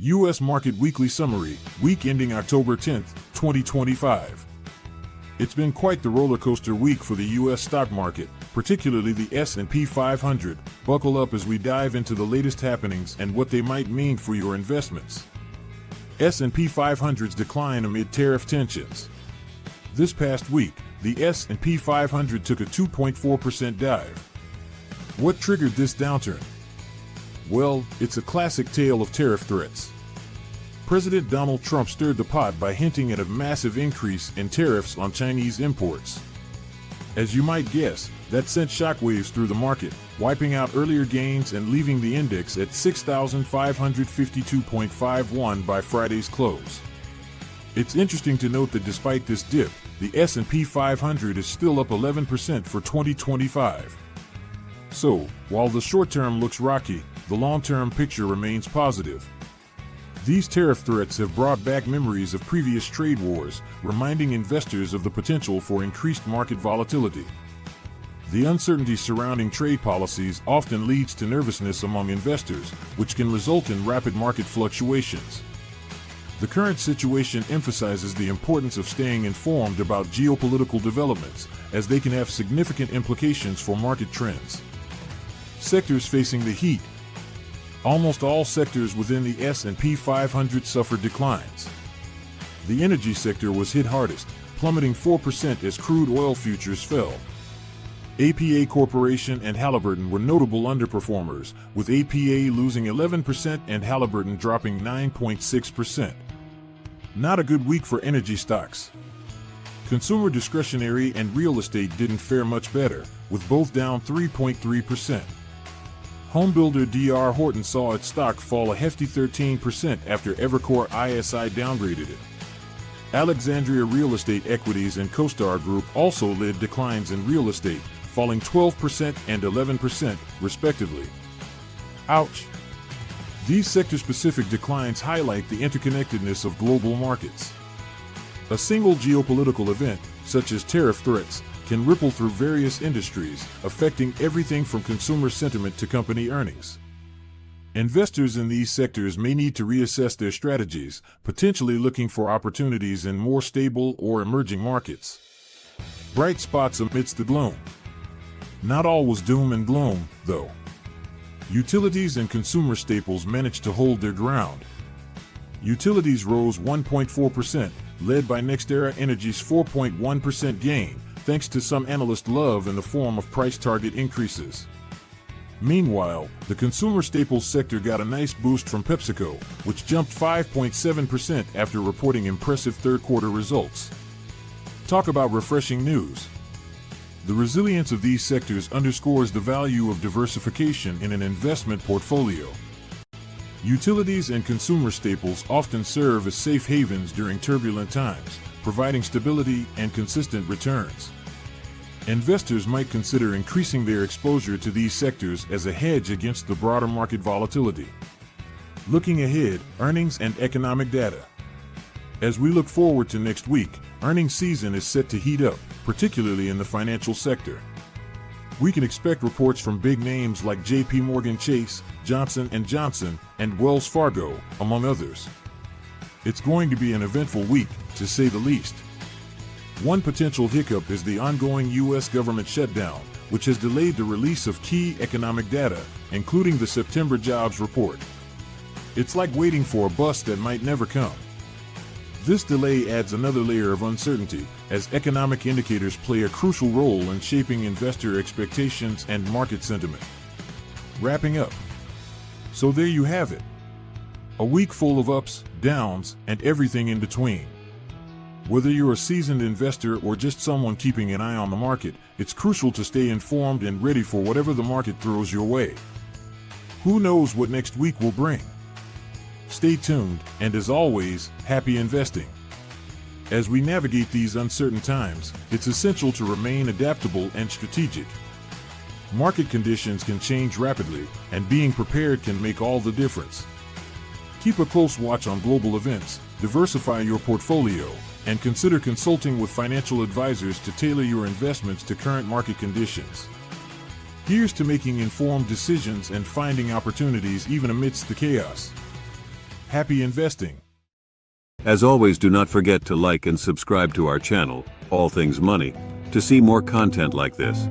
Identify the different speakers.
Speaker 1: U.S. Market Weekly Summary, week ending October 10, 2025. It's been quite the roller coaster week for the U.S. stock market, particularly the S&P 500. Buckle up as we dive into the latest happenings and what they might mean for your investments. S&P 500's decline amid tariff tensions. This past week, the S&P 500 took a 2.4% dive. What triggered this downturn? Well, it's a classic tale of tariff threats. President Donald Trump stirred the pot by hinting at a massive increase in tariffs on Chinese imports. As you might guess, that sent shockwaves through the market, wiping out earlier gains and leaving the index at 6,552.51 by Friday's close. It's interesting to note that despite this dip, the S&P 500 is still up 11% for 2025. So, while the short term looks rocky, the long-term picture remains positive. These tariff threats have brought back memories of previous trade wars, reminding investors of the potential for increased market volatility. The uncertainty surrounding trade policies often leads to nervousness among investors, which can result in rapid market fluctuations. The current situation emphasizes the importance of staying informed about geopolitical developments, as they can have significant implications for market trends. Sectors facing the heat. Almost all sectors within the S&P 500 suffered declines. The energy sector was hit hardest, plummeting 4% as crude oil futures fell. APA Corporation and Halliburton were notable underperformers, with APA losing 11% and Halliburton dropping 9.6%. Not a good week for energy stocks. Consumer discretionary and real estate didn't fare much better, with both down 3.3%. Homebuilder D.R. Horton saw its stock fall a hefty 13% after Evercore ISI downgraded it. Alexandria Real Estate Equities and CoStar Group also led declines in real estate, falling 12% and 11%, respectively. Ouch! These sector-specific declines highlight the interconnectedness of global markets. A single geopolitical event, such as tariff threats, can ripple through various industries, affecting everything from consumer sentiment to company earnings. Investors in these sectors may need to reassess their strategies, potentially looking for opportunities in more stable or emerging markets. Bright spots amidst the gloom. Not all was doom and gloom, though. Utilities and consumer staples managed to hold their ground. Utilities rose 1.4%, led by NextEra Energy's 4.1% gain, thanks to some analyst love in the form of price target increases. Meanwhile, the consumer staples sector got a nice boost from PepsiCo, which jumped 5.7% after reporting impressive third-quarter results. Talk about refreshing news. The resilience of these sectors underscores the value of diversification in an investment portfolio. Utilities and consumer staples often serve as safe havens during turbulent times, providing stability and consistent returns. Investors might consider increasing their exposure to these sectors as a hedge against the broader market volatility. Looking ahead, earnings and economic data. As we look forward to next week, earnings season is set to heat up, particularly in the financial sector. We can expect reports from big names like J.P. Morgan Chase, Johnson & Johnson, and Wells Fargo, among others. It's going to be an eventful week, to say the least. One potential hiccup is the ongoing U.S. government shutdown, which has delayed the release of key economic data, including the September jobs report. It's like waiting for a bus that might never come. This delay adds another layer of uncertainty, as economic indicators play a crucial role in shaping investor expectations and market sentiment. Wrapping up. So there you have it. A week full of ups, downs, and everything in between. Whether you're a seasoned investor or just someone keeping an eye on the market, it's crucial to stay informed and ready for whatever the market throws your way. Who knows what next week will bring? Stay tuned, and as always, happy investing. As we navigate these uncertain times, it's essential to remain adaptable and strategic. Market conditions can change rapidly, and being prepared can make all the difference. Keep a close watch on global events, diversify your portfolio, and consider consulting with financial advisors to tailor your investments to current market conditions. Here's to making informed decisions and finding opportunities even amidst the chaos. Happy investing!
Speaker 2: As always, do not forget to like and subscribe to our channel, All Things Money, to see more content like this.